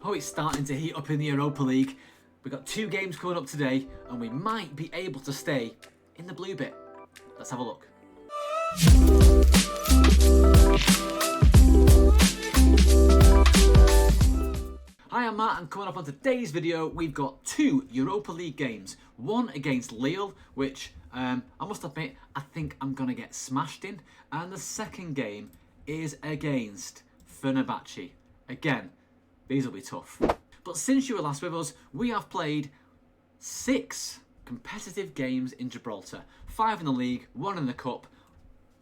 Oh, it's starting to heat up in the Europa League. We've got 2 games coming up today, and we might be able to stay in the blue bit. Let's have a look. Hi, I'm Matt, and coming up on today's video, we've got 2 Europa League games. One against Lille, which I must admit, I think I'm going to get smashed in. And the second game is against Fenerbahce. Again, these will be tough. But since you were last with us, we have played 6 competitive games in Gibraltar. 5 in the league, 1 in the cup,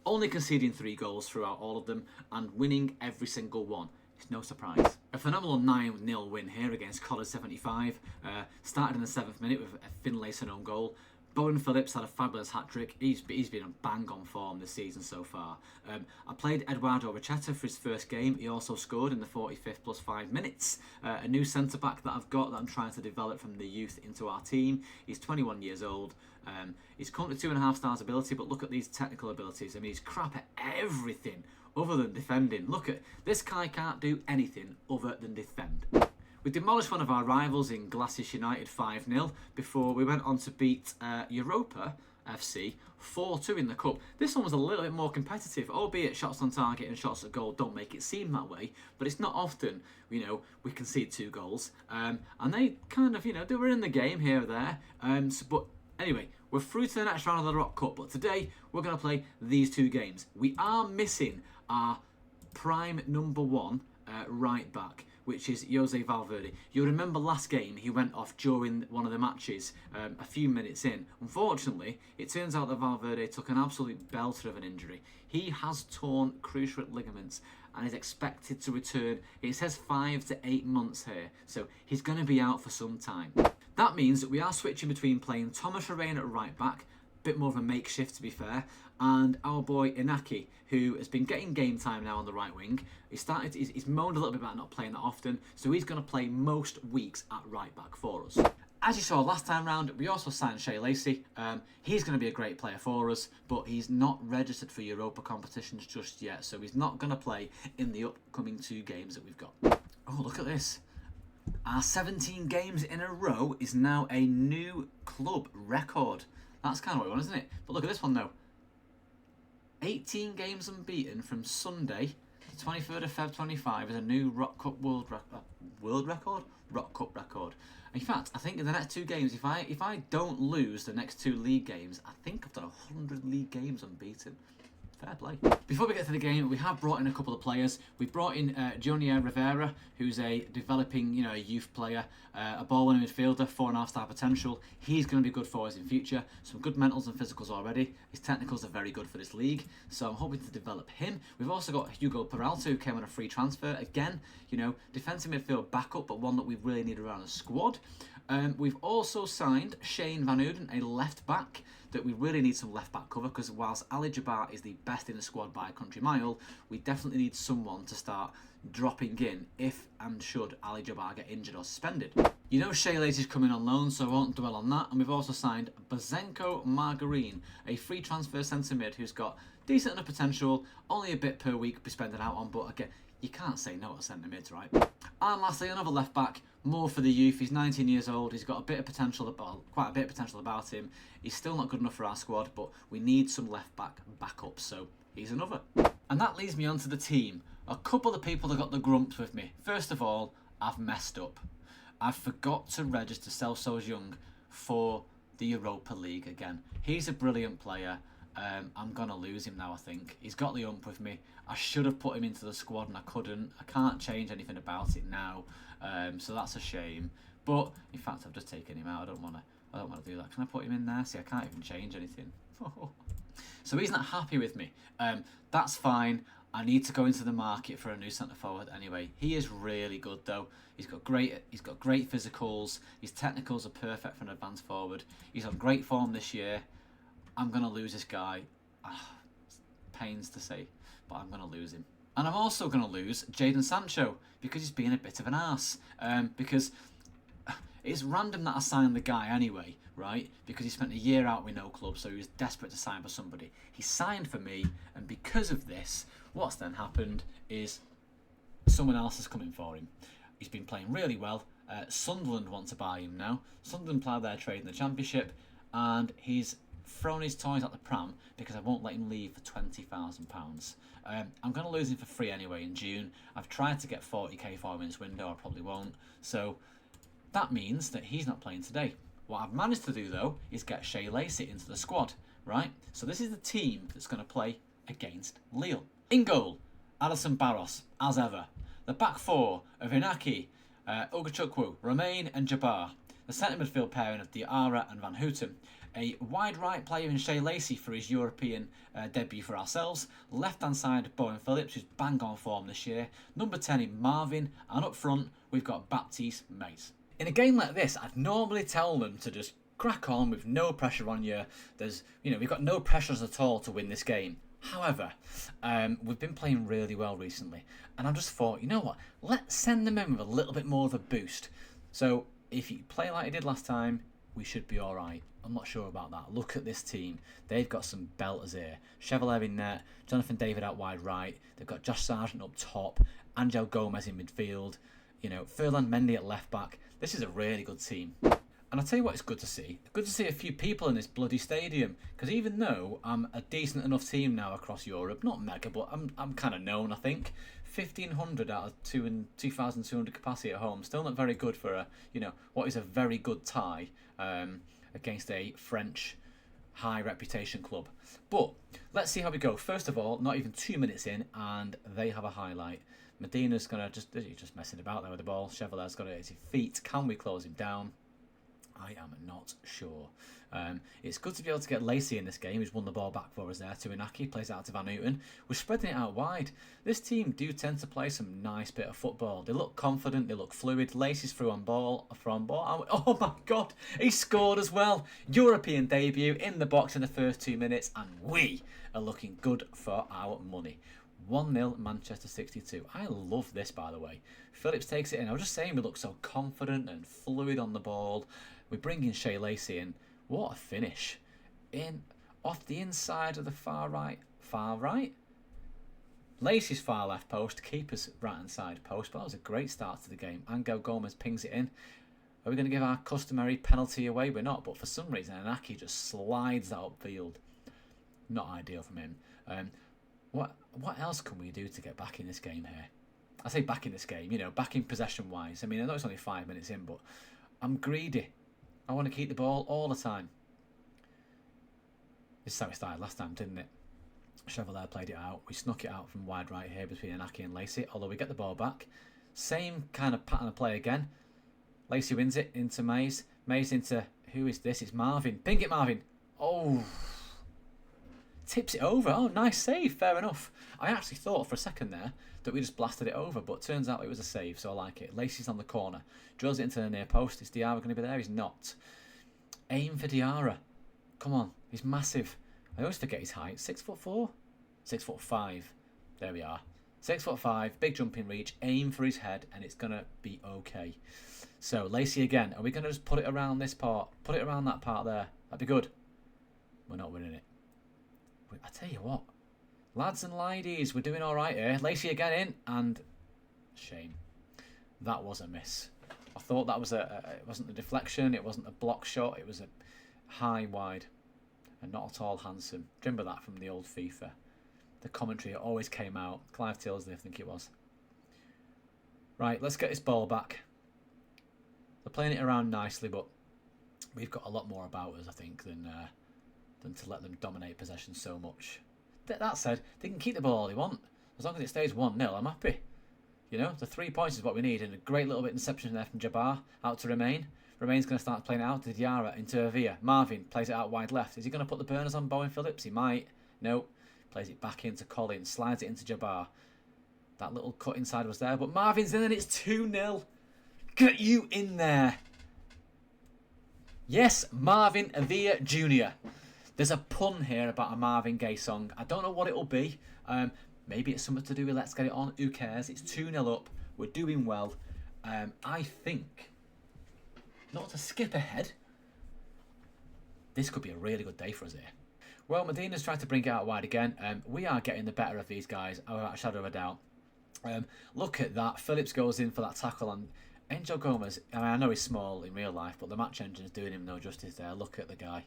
only conceding 3 goals throughout all of them and winning every single one. It's no surprise. A phenomenal 9-0 win here against College 75. Started in the 7th minute with a Finlayson own goal. Bowen Phillips had a fabulous hat-trick. He's been on bang-on form this season so far. I played Eduardo Racheta for his first game. He also scored in the 45th plus 5 minutes. A new centre-back that I've got that I'm trying to develop from the youth into our team. He's 21 years old. He's currently 2.5 stars ability, but look at these technical abilities. I mean, he's crap at everything other than defending. Look at this guy, can't do anything other than defend. We demolished one of our rivals in Glacis United 5-0 before we went on to beat Europa FC 4-2 in the cup. This one was a little bit more competitive, albeit shots on target and shots at goal don't make it seem that way, but it's not often, we concede 2 goals. And they kind of, they were in the game here or there. But anyway, we're through to the next round of the Rock Cup, but today we're going to play these 2 games. We are missing our prime number 1 right back, which is Jose Valverde. You'll remember last game he went off during one of the matches a few minutes in. Unfortunately, it turns out that Valverde took an absolute belter of an injury. He has torn cruciate ligaments and is expected to return. It says 5 to 8 months here, so he's going to be out for some time. That means that we are switching between playing Thomas Rerain at right back, bit more of a makeshift to be fair, and our boy Inaki, who has been getting game time now on the right wing. He's moaned a little bit about not playing that often, so he's going to play most weeks at right back for us. As you saw last time round, we also signed Shea Lacey. He's going to be a great player for us, but he's not registered for Europa competitions just yet, so he's not going to play in the upcoming 2 games that we've got. Oh, look at this. Our 17 games in a row is now a new club record. That's kind of what we want, isn't it? But look at this one though. 18 games unbeaten from Sunday, the 23rd of Feb 25 is a new Rock Cup World record? Rock Cup record. In fact, I think in the next 2 games, if I don't lose the next 2 league games, I think I've done 100 league games unbeaten. Fair play. Before we get to the game, we have brought in a couple of players. We've brought in Jonier Rivera, who's a developing, a youth player, a ball-winning midfielder, 4.5 star potential. He's going to be good for us in future. Some good mentals and physicals already. His technicals are very good for this league, so I'm hoping to develop him. We've also got Hugo Peralta, who came on a free transfer. Again, defensive midfield backup, but one that we really need around the squad. We've also signed Shane Van Uden, a left back, that we really need some left back cover, because whilst Ali Jabbar is the best in the squad by a country mile, we definitely need someone to start dropping in if and should Ali Jabbar get injured or suspended. Shea Lacey's coming on loan, so I won't dwell on that. And we've also signed Bozenko Margarine, a free transfer centre mid who's got decent enough potential, only a bit per week to be spending out on, but again, you can't say no to centre mids, right? And lastly, another left back, more for the youth. He's 19 years old. He's got a bit of potential, quite a bit of potential about him. He's still not good enough for our squad, but we need some left back backup, so he's another. And that leads me on to the team. A couple of people that got the grumps with me. First of all, I've messed up. I forgot to register Celso Young for the Europa League again. He's a brilliant player. I'm going to lose him now, I think. He's got the ump with me. I should have put him into the squad and I couldn't. I can't change anything about it now, so that's a shame. But, in fact, I've just taken him out. I don't want to do that. Can I put him in there? See, I can't even change anything. So he's not happy with me. That's fine. I need to go into the market for a new centre forward anyway. He is really good though. He's got great physicals. His technicals are perfect for an advanced forward. He's on great form this year. I'm going to lose this guy. Pains to say, but I'm going to lose him. And I'm also going to lose Jadon Sancho because he's being a bit of an arse. Because it's random that I signed the guy anyway, right? Because he spent a year out with no club, so he was desperate to sign for somebody. He signed for me, and because of this, what's then happened is someone else is coming for him. He's been playing really well. Sunderland want to buy him now. Sunderland ploughed their trade in the Championship, and he's thrown his toys at the pram because I won't let him leave for £20,000. I'm going to lose him for free anyway in June. I've tried to get 40k for him in this window. I probably won't. So that means that he's not playing today. What I've managed to do, though, is get Shea Lacey into the squad, right? So this is the team that's going to play against Lille. In goal, Alison Barros, as ever. The back four of Inaki, Ugachukwu, Romain and Jabbar. The centre midfield pairing of Diarra and Van Houten. A wide right player in Shea Lacey for his European debut for ourselves. Left hand side, Bowen Phillips, who's bang on form this year. Number 10 in Marvin. And up front, we've got Baptiste Mays. In a game like this, I'd normally tell them to just crack on with no pressure on you. We've got no pressures at all to win this game. However, we've been playing really well recently, and I just thought, you know what? Let's send them in with a little bit more of a boost. So if you play like you did last time, we should be all right. I'm not sure about that. Look at this team. They've got some belters here. Chevalier in net, Jonathan David out wide right. They've got Josh Sargent up top, Angel Gomez in midfield. Furlan Mendy at left back. This is a really good team. And I'll tell you what, it's good to see. Good to see a few people in this bloody stadium. Because even though I'm a decent enough team now across Europe, not mega, but I'm kind of known, I think. 1,500 out of 2,200 capacity at home. Still not very good for what is a very good tie against a French high reputation club. But let's see how we go. First of all, not even 2 minutes in, and they have a highlight. Medina's he's just messing about there with the ball. Chevalier's got it at his feet. Can we close him down? I am not sure. It's good to be able to get Lacey in this game. He's won the ball back for us there to Inaki. Plays out to Van Houten. We're spreading it out wide. This team do tend to play some nice bit of football. They look confident. They look fluid. Lacey's through on ball. Oh my God. He scored as well. European debut in the box in the first 2 minutes. And we are looking good for our money. 1-0 Manchester 62. I love this, by the way. Phillips takes it in. I was just saying we look so confident and fluid on the ball. We bring in Shea Lacey in. What a finish. Off the inside of the far right. Lacey's far left post. Keeper's right hand side post. But that was a great start to the game. Angel Gomez pings it in. Are we going to give our customary penalty away? We're not. But for some reason, Inaki just slides that upfield. Not ideal from him. What else can we do to get back in this game here? I say back in this game, back in possession-wise. I mean, I know it's only 5 minutes in, but I'm greedy. I want to keep the ball all the time. This is how it started last time, didn't it? Chevalier played it out. We snuck it out from wide right here between Inaki and Lacey, although we get the ball back. Same kind of pattern of play again. Lacey wins it into Mays. Mays into, who is this? It's Marvin. Ping it, Marvin. Oh, tips it over. Oh, nice save. Fair enough. I actually thought for a second there that we just blasted it over, but turns out it was a save, so I like it. Lacey's on the corner. Drills it into the near post. Is Diarra going to be there? He's not. Aim for Diarra. Come on. He's massive. I always forget his height. 6'4"? 6'5". There we are. 6'5". Big jumping reach. Aim for his head, and it's going to be okay. So, Lacey again. Are we going to just put it around this part? Put it around that part there. That'd be good. We're not winning it. I tell you what, lads and ladies, we're doing all right here. Lacey again in, and shame. That was a miss. I thought that was it wasn't a deflection, it wasn't a block shot, it was a high wide, and not at all handsome. Remember that from the old FIFA. The commentary always came out. Clive Tilsley, I think it was. Right, let's get this ball back. They're playing it around nicely, but we've got a lot more about us, I think, than to let them dominate possession so much. That said, they can keep the ball all they want. As long as it stays 1-0, I'm happy. The 3 points is what we need, and a great little bit of interception there from Jabbar, out to Romain. Romain's going to start playing it out to Diarra, into Avia. Marvin plays it out wide left. Is he going to put the burners on Bowen Phillips? He might. No. Plays it back into Collins, slides it into Jabbar. That little cut inside was there, but Marvin's in and it's 2-0. Get you in there. Yes, Marvin Avia Jr. There's a pun here about a Marvin Gaye song. I don't know what it'll be. Maybe it's something to do with Let's Get It On. Who cares? It's 2-0 up. We're doing well. I think, not to skip ahead, this could be a really good day for us here. Well, Medina's tried to bring it out wide again. We are getting the better of these guys, without a shadow of a doubt. Look at that. Phillips goes in for that tackle, and Angel Gomez, I mean, I know he's small in real life, but the match engine's doing him no justice there. Look at the guy.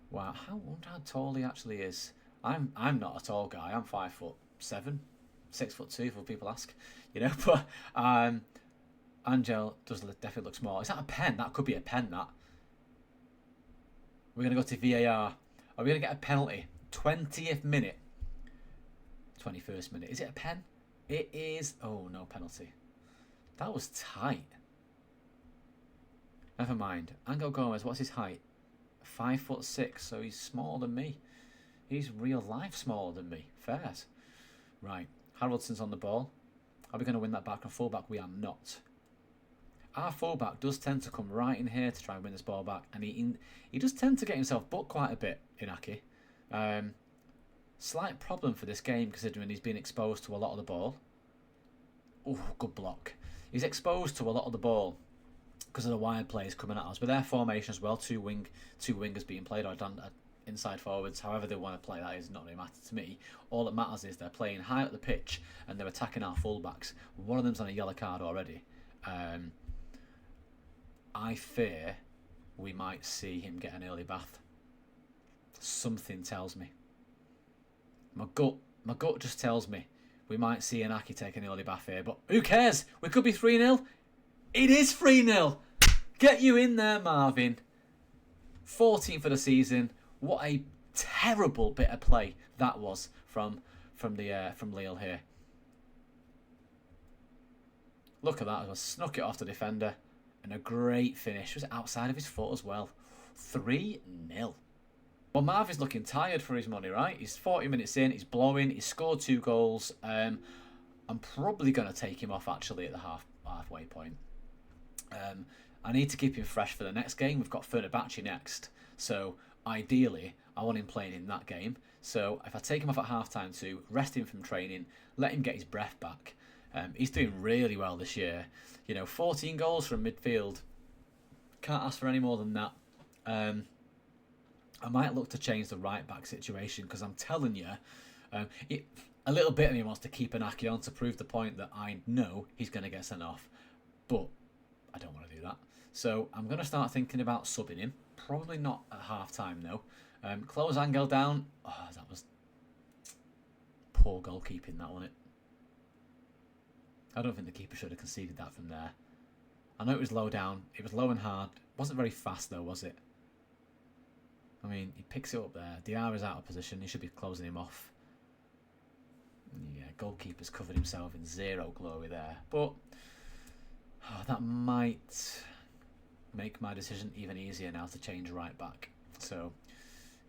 Wow, I wonder how tall he actually is. I'm not a tall guy. I'm 5'7", 6'2" for people ask, you know. But Angel does definitely look small. Is that a pen? That could be a pen. That. We're gonna go to VAR. Are we gonna get a penalty? 20th minute. 21st minute. Is it a pen? It is. Oh, no penalty. That was tight. Never mind. Angel Gomez, what's his height? 5'6", so he's smaller than me. He's real life smaller than me. Fairs. Right. Haraldson's on the ball. Are we going to win that back from fullback? We are not. Our fullback does tend to come right in here to try and win this ball back, and he does tend to get himself booked quite a bit, Inaki. Slight problem for this game considering he's been exposed to a lot of the ball. Oh, good block. He's exposed to a lot of the ball because of the wide players coming at us. But their formation as well, two wingers being played, or inside forwards, however they want to play, that is not really matter to me. All that matters is they're playing high up the pitch and they're attacking our fullbacks. One of them's on a yellow card already. I fear we might see him get an early bath. Something tells me. My gut just tells me we might see Inaki take an early bath here, but who cares? We could be 3-0. It is 3-0. Get you in there, Marvin. 14 for the season. What a terrible bit of play that was from Lille here. Look at that. I snuck it off the defender. And a great finish. Was it outside of his foot as well? 3-0. Well, Marvin's looking tired for his money, right? He's 40 minutes in. He's blowing. He's scored 2 goals. I'm probably going to take him off, actually, at the halfway point. I need to keep him fresh for the next game. We've got Fenerbahce next. So, ideally, I want him playing in that game. So, if I take him off at half-time too, rest him from training, let him get his breath back. He's doing really well this year. You know, 14 goals from midfield. Can't ask for any more than that. I might look to change the right-back situation because I'm telling you, a little bit of me wants to keep Inaki on to prove the point that I know he's going to get sent off. But I don't want to do that. So I'm going to start thinking about subbing him. Probably not at half-time, though. Close Angel down. Oh, that was poor goalkeeping, that, wasn't it? I don't think the keeper should have conceded that from there. I know it was low down. It was low and hard. It wasn't very fast, though, was it? I mean, he picks it up there. Diarra is out of position. He should be closing him off. Yeah, goalkeeper's covered himself in zero glory there. But that might make my decision even easier now to change right back. So,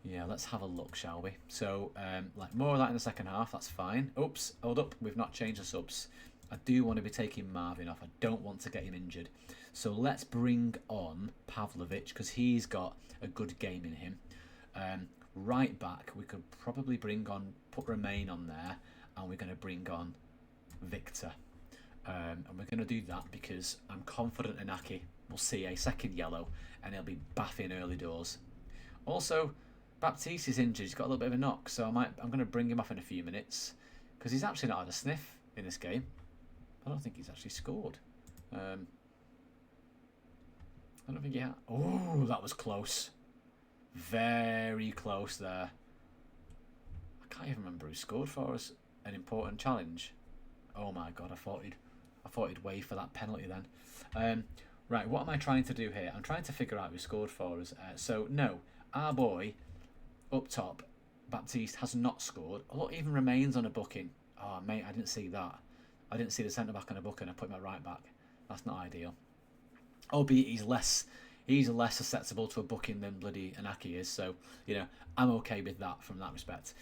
yeah, let's have a look, shall we? So, like more of that in the second half. That's fine. Oops, hold up. We've not changed the subs. I do want to be taking Marvin off. I don't want to get him injured. So let's bring on Pavlovic because he's got a good game in him. Right back, we could probably put Romain on there, and we're going to bring on Victor. And we're going to do that because I'm confident Inaki will see a second yellow and he'll be baffing early doors. Also, Baptiste is injured. He's got a little bit of a knock, so I'm going to bring him off in a few minutes because he's actually not had a sniff in this game. I don't think he's actually scored. I don't think he had. Oh, that was close. Very close there. I can't even remember who scored for us. An important challenge. Oh my god, I thought he'd wait for that penalty then. Right, what am I trying to do here? I'm trying to figure out who scored for us. So, no, our boy up top, Baptiste, has not scored. Although even remains on a booking. Oh, mate, I didn't see that. I didn't see the centre-back on a booking. I put my right back. That's not ideal. Albeit he's less susceptible to a booking than bloody Inaki is. So, you know, I'm okay with that from that respect.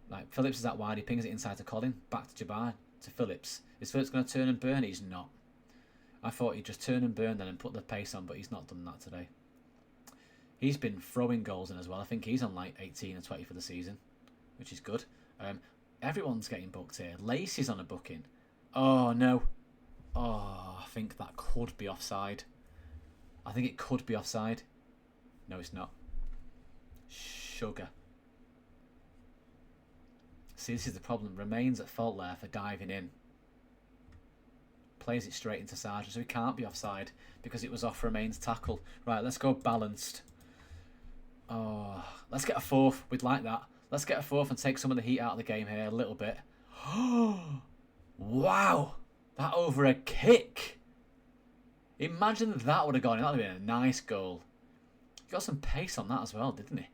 Like, Phillips is out wide. He pings it inside to Colin. Back to Jabbar. To Phillips. Is Phillips going to turn and burn? He's not. I thought he'd just turn and burn then and put the pace on, but he's not done that today. He's been throwing goals in as well. I think he's on like 18 and 20 for the season, which is good. Everyone's getting booked here. Lacey's on a booking. Oh, no. Oh, I think that could be offside. I think it could be offside. No, it's not. Sugar. See, this is the problem. Remains at fault there for diving in. plays it straight into Sargent, so he can't be offside because it was off Romain's tackle. Right, let's go balanced. Oh, let's get a fourth. We'd like that. Let's get a fourth and take some of the heat out of the game here a little bit. Wow, that over a kick. Imagine that would have gone in. That would have been a nice goal. He got some pace on that as well, didn't he?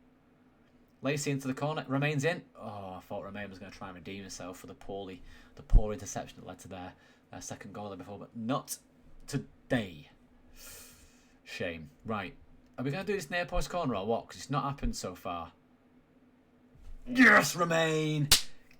Lacey into the corner. Romain's in. Oh, I thought Romain was going to try and redeem himself for the poor interception that led to their second goal there before, but not today. Shame. Right. Are we going to do this near post corner or what? Because it's not happened so far. Yes, Romain!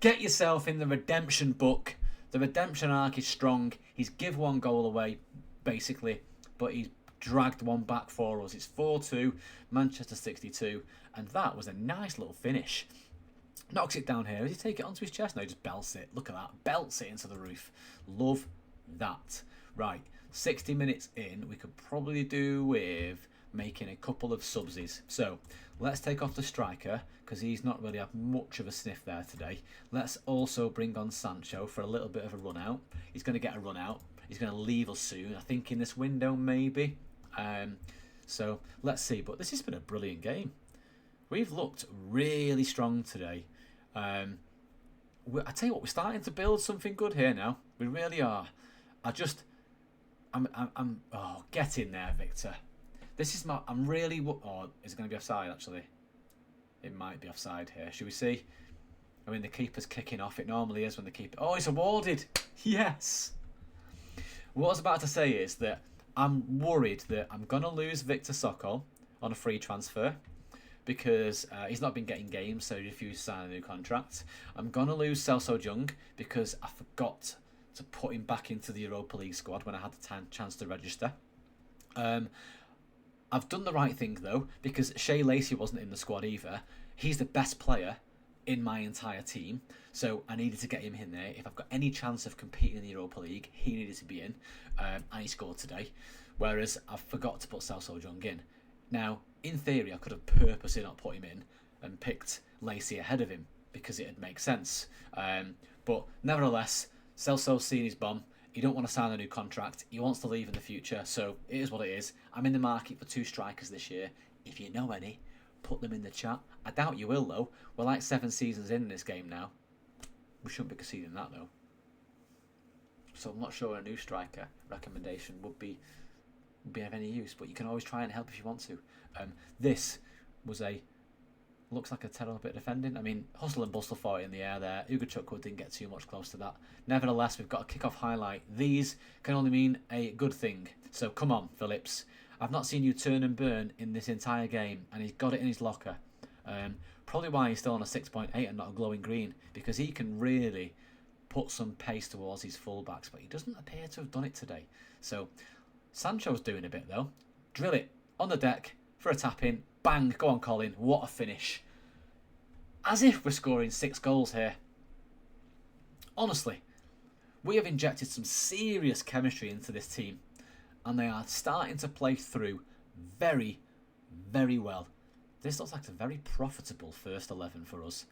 Get yourself in the redemption book. The redemption arc is strong. He's give one goal away, basically, but he's dragged one back for us. It's 4-2, Manchester 62, and that was a nice little finish. Knocks it down here. Does he take it onto his chest? No, he just belts it. Look at that. Belts it into the roof. Love that. Right, 60 minutes in, we could probably do with making a couple of subsies. So let's take off the striker because he's not really had much of a sniff there today. Let's also bring on Sancho for a little bit of a run out. He's going to get a run out. He's going to leave us soon, I think in this window maybe. So let's see. But this has been a brilliant game. We've looked really strong today. I tell you what, we're starting to build something good here now. We really are. Oh, get in there, Victor. This is my. I'm really. Oh, is it going to be offside? Actually, it might be offside here. Should we see? I mean, the keeper's kicking off. It normally is when the keeper. Oh, it's awarded. Yes. What I was about to say is that I'm worried that I'm going to lose Victor Sokol on a free transfer because he's not been getting games, so he refused to sign a new contract. I'm going to lose Celso Jung because I forgot to put him back into the Europa League squad when I had the chance to register. I've done the right thing though, because Shea Lacey wasn't in the squad either. He's the best player in my entire team, so I needed to get him in there. If I've got any chance of competing in the Europa League, he needed to be in, and he scored today. Whereas I forgot to put Celso Jung in. Now, in theory, I could have purposely not put him in and picked Lacey ahead of him because it'd make sense. But nevertheless, Celso's seen his bum. He don't want to sign a new contract. He wants to leave in the future, so it is what it is. I'm in the market for 2 strikers this year. If you know any, put them in the chat. I doubt you will, though. We're like 7 seasons in this game now. We shouldn't be conceding that, though. So I'm not sure a new striker recommendation would be of any use, but you can always try and help if you want to. This was looks like a terrible bit of defending. I mean, hustle and bustle for it in the air there. Ugo Chukwu didn't get too much close to that. Nevertheless, we've got a kick-off highlight. These can only mean a good thing. So come on, Phillips. I've not seen you turn and burn in this entire game, and he's got it in his locker. Probably why he's still on a 6.8 and not a glowing green, because he can really put some pace towards his fullbacks, but he doesn't appear to have done it today. So Sancho's doing a bit though. Drill it on the deck for a tap-in. Bang, go on Colin, what a finish. As if we're scoring 6 goals here. Honestly, we have injected some serious chemistry into this team, and they are starting to play through very, very well. This looks like a very profitable first 11 for us.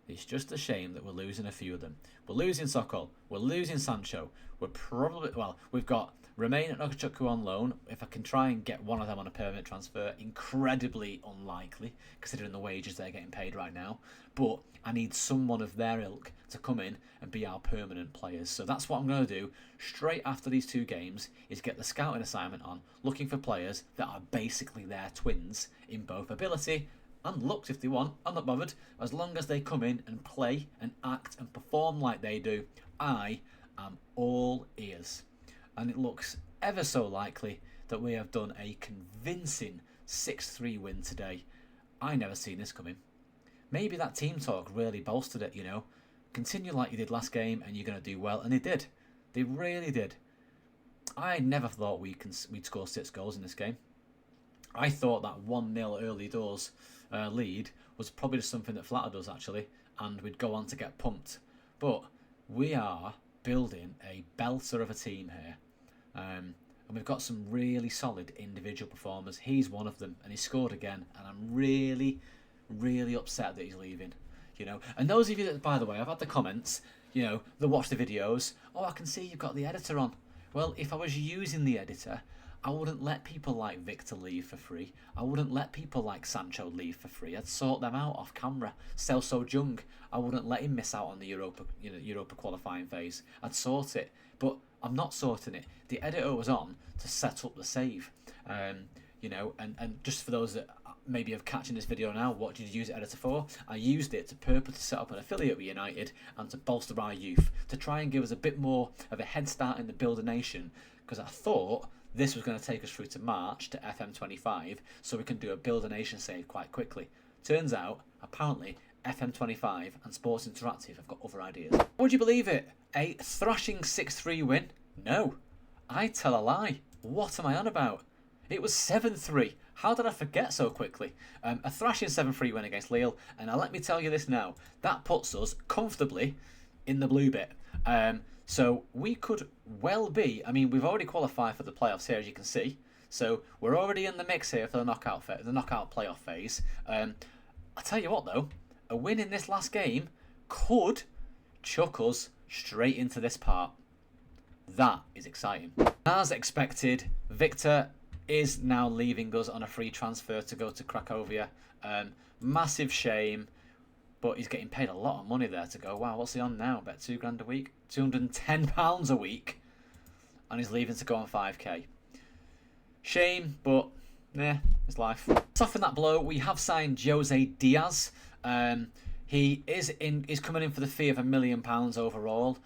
It's just a shame that we're losing a few of them. We're losing Sokol, we're losing Sancho, we've got Romain and Okachukwu on loan. If I can try and get one of them on a permanent transfer, incredibly unlikely, considering the wages they're getting paid right now. But I need someone of their ilk to come in and be our permanent players. So that's what I'm going to do straight after these 2 games, is get the scouting assignment on, looking for players that are basically their twins in both ability and looks if they want. I'm not bothered. As long as they come in and play and act and perform like they do, I am all ears. And it looks ever so likely that we have done a convincing 6-3 win today. I never seen this coming. Maybe that team talk really bolstered it, you know. Continue like you did last game and you're going to do well. And they did. They really did. I never thought we'd score 6 goals in this game. I thought that 1-0 early doors lead was probably just something that flattered us, actually. And we'd go on to get pumped. But we are building a belter of a team here. And we've got some really solid individual performers. He's one of them, and he scored again. And I'm really, really upset that he's leaving. You know. And those of you that, by the way, I've had the comments. you know, they watch the videos. Oh, I can see you've got the editor on. Well, if I was using the editor, I wouldn't let people like Victor leave for free. I wouldn't let people like Sancho leave for free. I'd sort them out off camera. Celso Jung, I wouldn't let him miss out on the Europa qualifying phase. I'd sort it, but I'm not sorting it. The editor was on to set up the save. You know, and just for those that maybe have catching this video now, what did you use the editor for? I used it to purposely set up an affiliate with United and to bolster our youth, to try and give us a bit more of a head start in the Build a Nation, because I thought this was going to take us through to March to FM25 so we can do a Build a Nation save quite quickly. Turns out, apparently, FM25 and Sports Interactive have got other ideas. Would you believe it? A thrashing 6-3 win? No. I tell a lie. What am I on about? It was 7-3. How did I forget so quickly? A thrashing 7-3 win against Lille, and now let me tell you this now. That puts us comfortably in the blue bit. So we could well be, I mean, we've already qualified for the playoffs here, as you can see. So we're already in the mix here for the knockout playoff phase. I'll tell you what though, a win in this last game could chuck us straight into this part. That is exciting. As expected, Victor is now leaving us on a free transfer to go to Cracovia. Massive shame. But he's getting paid a lot of money there to go. Wow, what's he on now? Bet £2 a week? £210 a week. And he's leaving to go on 5k. Shame, but yeah, it's life. Soften that blow, we have signed Jose Diaz. He is coming in for the fee of £1 million overall.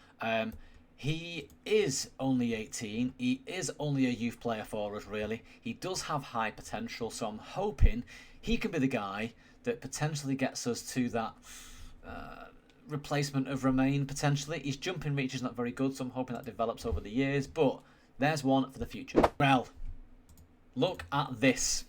He is only 18. He is only a youth player for us, really. He does have high potential, so I'm hoping he can be the guy that potentially gets us to that replacement of Romain, potentially. His jumping reach is not very good, so I'm hoping that develops over the years, but there's one for the future. Well, look at this.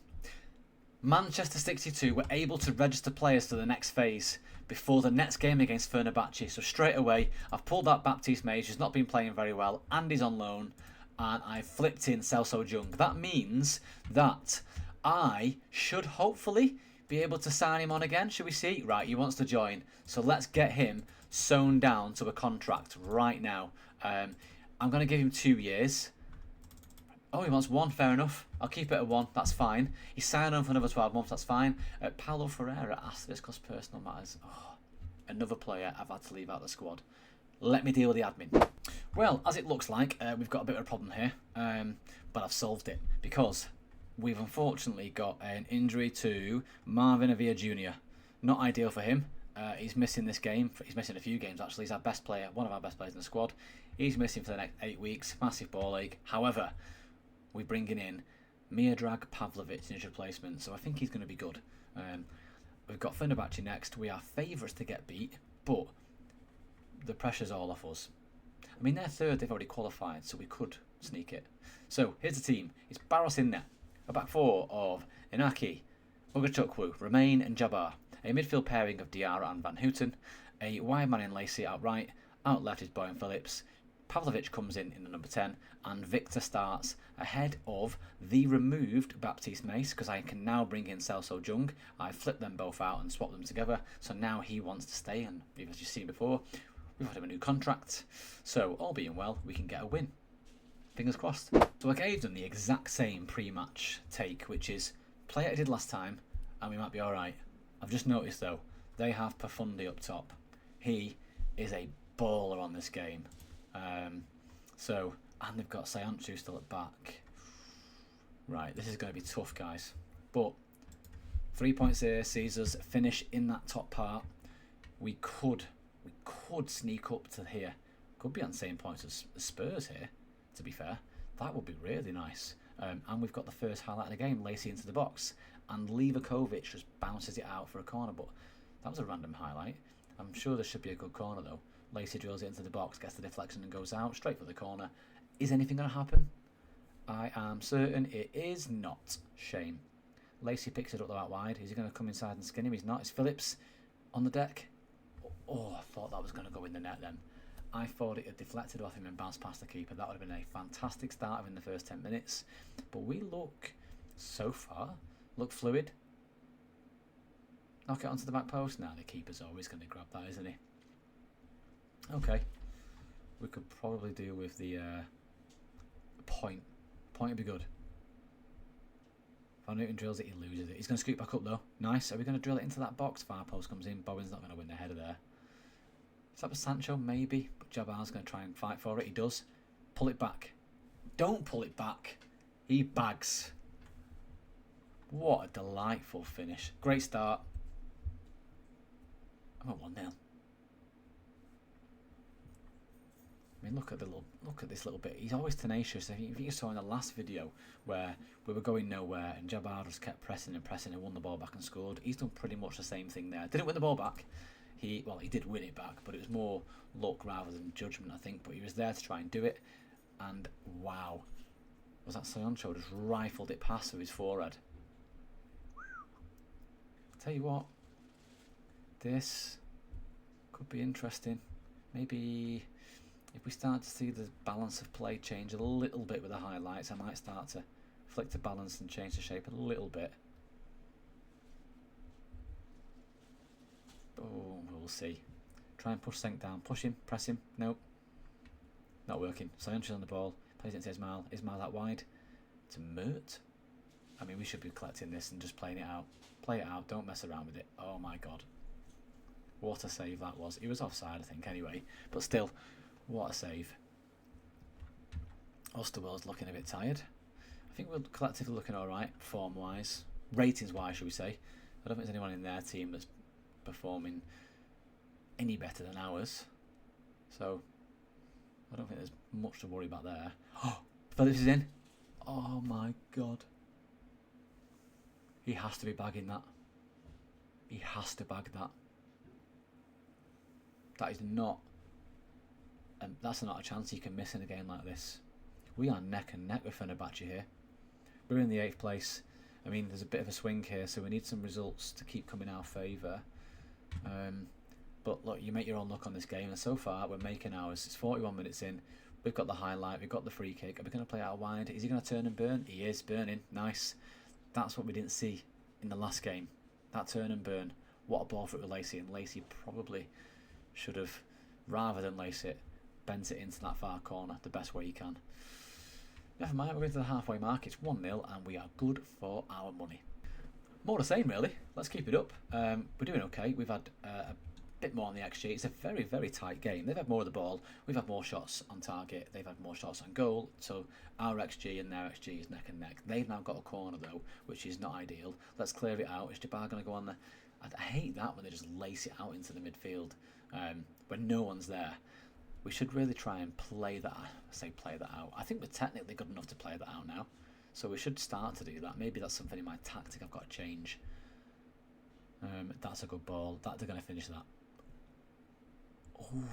Manchester 62 were able to register players to the next phase before the next game against Fenerbahce, so straight away I've pulled out Baptiste Mays, who's not been playing very well, and he's on loan, and I flipped in Celso Jung. That means that I should hopefully be able to sign him on again. Should we see? Right, he wants to join. So let's get him sewn down to a contract right now. I'm going to give him 2 years. Oh, he wants 1. Fair enough. I'll keep it at 1. That's fine. He's signed on for another 12 months. That's fine. Paulo Ferreira asked this because personal matters. Oh, another player I've had to leave out the squad. Let me deal with the admin. Well, as it looks like, we've got a bit of a problem here. But I've solved it because we've unfortunately got an injury to Marvin Avila Jr. Not ideal for him. He's missing this game. He's missing a few games actually. He's our best player, one of our best players in the squad. He's missing for the next 8 weeks. Massive ball ache. However, we're bringing in Miodrag Pavlovic in his replacement, so I think he's going to be good. We've got Fenerbahce next. We are favourites to get beat, but the pressure's all off us. I mean, they're third. They've already qualified, so we could sneak it. So here's the team. It's Barros in there. A back four of Inaki, Ugachukwu, Romain and Jabbar. A midfield pairing of Diarra and Van Houten. A wide man in Lacey out right. Out left is Boyan Phillips. Pavlovic comes in the number 10. And Victor starts ahead of the removed Baptiste Mace, because I can now bring in Celso Jung. I flipped them both out and swapped them together. So now he wants to stay, and as you've seen before, we've had him a new contract. So all being well, we can get a win. Fingers crossed. So I gave them the exact same pre-match take, which is play it I did last time and we might be alright. I've just noticed though, they have Profundi up top. He is a baller on this game. And they've got Sayanchu still at back. Right, this is going to be tough, guys. But 3 points here sees us finish in that top part. We could sneak up to here. Could be on the same points as Spurs here, to be fair. That would be really nice. And we've got the first highlight of the game, Lacey into the box. And Livakovic just bounces it out for a corner. But that was a random highlight. I'm sure there should be a good corner, though. Lacey drills it into the box, gets the deflection and goes out, straight for the corner. Is anything going to happen? I am certain it is not. Shame. Lacey picks it up the out wide. Is he going to come inside and skin him? He's not. It's Phillips on the deck. Oh, I thought that was going to go in the net then. I thought it had deflected off him and bounced past the keeper. That would have been a fantastic start in the first 10 minutes. But we look, so far, fluid. Knock it onto the back post. Now the keeper's always going to grab that, isn't he? Okay. We could probably do with the point. Point would be good. Van Newton drills it, he loses it. He's going to scoot back up though. Nice. Are we going to drill it into that box? Far post comes in. Bowen's not going to win the header there. Is that for Sancho? Maybe. But Jabbar's going to try and fight for it. He does. Pull it back. Don't pull it back. He bags. What a delightful finish. Great start. I'm at 1-0. I mean, look at this little bit. He's always tenacious. I think you saw in the last video where we were going nowhere and Jabbar just kept pressing and pressing and won the ball back and scored. He's done pretty much the same thing there. Didn't win the ball back. He did win it back, but it was more luck rather than judgment, I think. But he was there to try and do it. And wow, was that Sancho just rifled it past with his forehead? Tell you what, this could be interesting. Maybe if we start to see the balance of play change a little bit with the highlights, I might start to flick the balance and change the shape a little bit. Oh, we'll see. Try and push Senk down. Push him, press him. Nope. Not working. Sancho's on the ball. Plays it to Ismail. Ismail out wide. To Mert. I mean, we should be collecting this and just playing it out. Play it out. Don't mess around with it. Oh my god. What a save that was. He was offside, I think, anyway. But still, what a save. Osterwell's looking a bit tired. I think we're collectively looking alright, form-wise. Ratings-wise, should we say. I don't think there's anyone in their team that's performing any better than ours. So, I don't think there's much to worry about there. Oh, Phillips is in. Oh my god. He has to be bagging that. He has to bag that. That is not... that's not a chance you can miss in a game like this. We are neck and neck with Fenerbahce here. We're in the 8th place. I mean, there's a bit of a swing here, so we need some results to keep coming our favour. But look, you make your own luck on this game, and so far we're making ours. It's 41 minutes in. We've got the highlight, we've got the free kick. Are we going to play out wide? Is he going to turn and burn? He is burning. Nice. That's what we didn't see in the last game. That turn and burn. What a ball for it with Lacey, and Lacey probably should have, rather than lace it, bent it into that far corner the best way he can. Never mind, we're going to the halfway mark. It's 1-0 and we are good for our money. More the same, really. Let's keep it up. We're doing okay. We've had a bit more on the XG. It's a very, very tight game. They've had more of the ball. We've had more shots on target. They've had more shots on goal. So our XG and their XG is neck and neck. They've now got a corner, though, which is not ideal. Let's clear it out. Is Jabbar going to go on the... I hate that when they just lace it out into the midfield when no one's there. We should really try and play that. I say play that out. I think we're technically good enough to play that out now. So we should start to do that. Maybe that's something in my tactic I've got to change. That's a good ball. They're going to finish that. Ooh.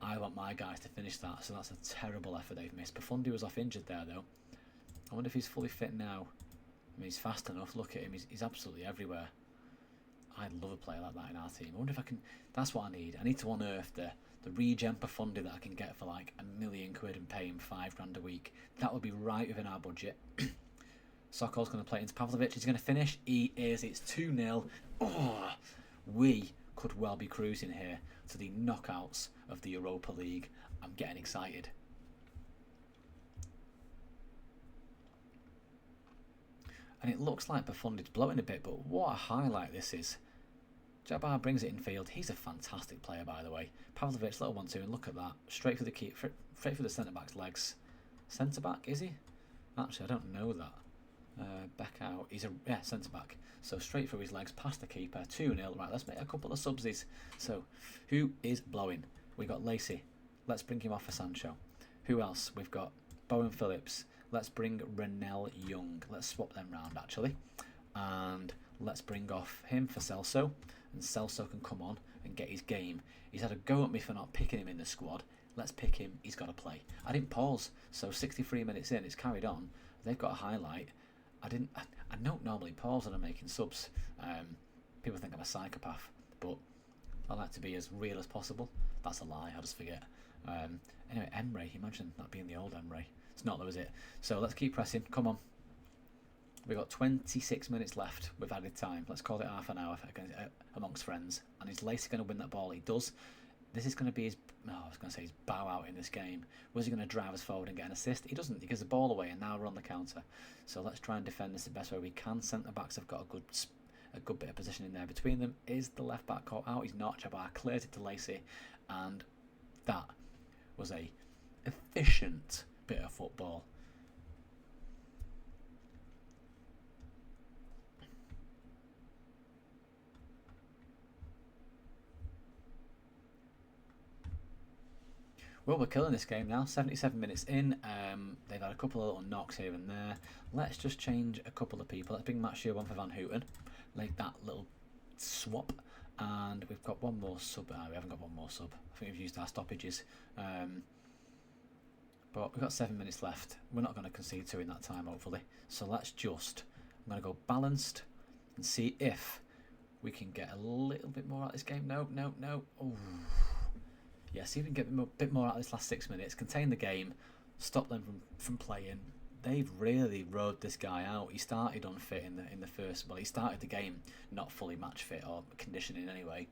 I want my guys to finish that, so that's a terrible effort they've missed. Profundi was off injured there, though. I wonder if he's fully fit now. I mean, he's fast enough. Look at him. He's absolutely everywhere. I'd love a player like that in our team. I wonder if I can... That's what I need. I need to unearth the regen Profundi that I can get for like £1 million and pay him £5 grand a week. That would be right within our budget. Sokol's going to play into Pavlovic. He's going to finish. He is. It's 2-0. Oh, we could well be cruising here to the knockouts of the Europa League. I'm getting excited. And it looks like Profundi's blowing a bit, but what a highlight this is. Jabbar brings it in field. He's a fantastic player, by the way. Pavlovic, little 1-2, and look at that. Straight for the key, straight for the centre-back's legs. Centre-back, is he? Actually, I don't know that. Back out. He's a centre-back. So straight through his legs, past the keeper. 2-0. Right, let's make a couple of subsies. So, who is blowing? We got Lacey. Let's bring him off for Sancho. Who else? We've got Bowen Phillips. Let's bring Renell Young. Let's swap them round, actually. And let's bring off him for Celso. And Celso can come on and get his game. He's had a go at me for not picking him in the squad. Let's pick him. He's got to play. I didn't pause. So 63 minutes in, it's carried on. They've got a highlight. I don't normally pause when I'm making subs. People think I'm a psychopath. But I like to be as real as possible. That's a lie. I just forget. Anyway, Emre. Imagine that being the old Emre. It's not though, is it? So let's keep pressing. Come on. We've got 26 minutes left with added time. Let's call it half an hour amongst friends. And is Lacey going to win that ball? He does. This is going to be his, I was going to say his bow out in this game. Was he going to drive us forward and get an assist? He doesn't. He gives the ball away, and now we're on the counter. So let's try and defend this the best way we can. Centre backs have got a good bit of position in there between them. Is the left back caught out? He's not. Jabbar clears it to Lacey, and that was a efficient bit of football. Well, we're killing this game now. 77 minutes in. They've had a couple of little knocks here and there. Let's just change a couple of people. Let's bring Matt Shear on for Van Houten. Like that little swap. And we've got one more sub. We haven't got one more sub. I think we've used our stoppages. But we've got 7 minutes left. We're not going to concede 2 in that time, hopefully. So let's just... I'm going to go balanced and see if we can get a little bit more out of this game. No. Ooh. Yeah, see if we can get a bit more out of this last 6 minutes. Contain the game. Stop them from playing. They've really rode this guy out. He started unfit in the first... Well, he started the game not fully match fit or conditioning anyway.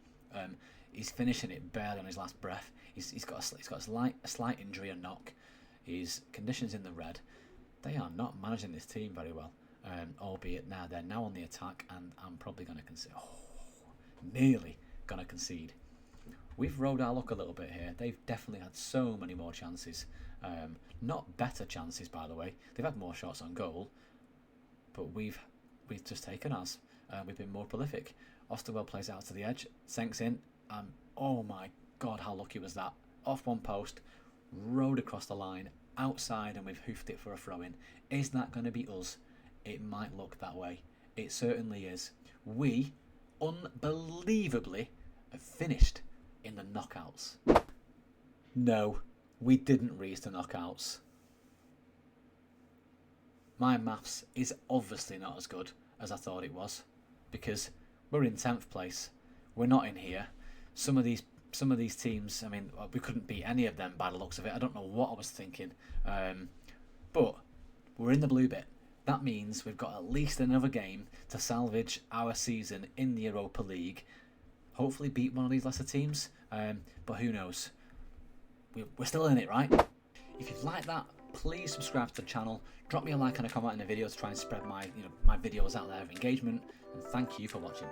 He's finishing it barely on his last breath. He's got a slight injury, a knock. His conditions in the red. They are not managing this team very well. Albeit now they're now on the attack, and I'm probably going to concede. Nearly going to concede. We've rode our luck a little bit here. They've definitely had so many more chances. Not better chances, by the way. They've had more shots on goal, but we've just taken ours. We've been more prolific. Osterwell plays out to the edge, sinks in. Oh my God, how lucky was that? Off one post, rode across the line, outside, and we've hoofed it for a throw-in. Is that going to be us? It might look that way. It certainly is. We, unbelievably, have finished in the knockouts. No, we didn't reach the knockouts. My maths is obviously not as good as I thought it was, because we're in 10th place. We're not in here. Some of these teams, I mean, we couldn't beat any of them by the looks of it. I don't know what I was thinking, but we're in the blue bit. That means we've got at least another game to salvage our season in the Europa League. Hopefully beat one of these lesser teams, but who knows? We're still in it, right? If you've liked that, please subscribe to the channel. Drop me a like and a comment in the video to try and spread my videos out there of engagement. And thank you for watching.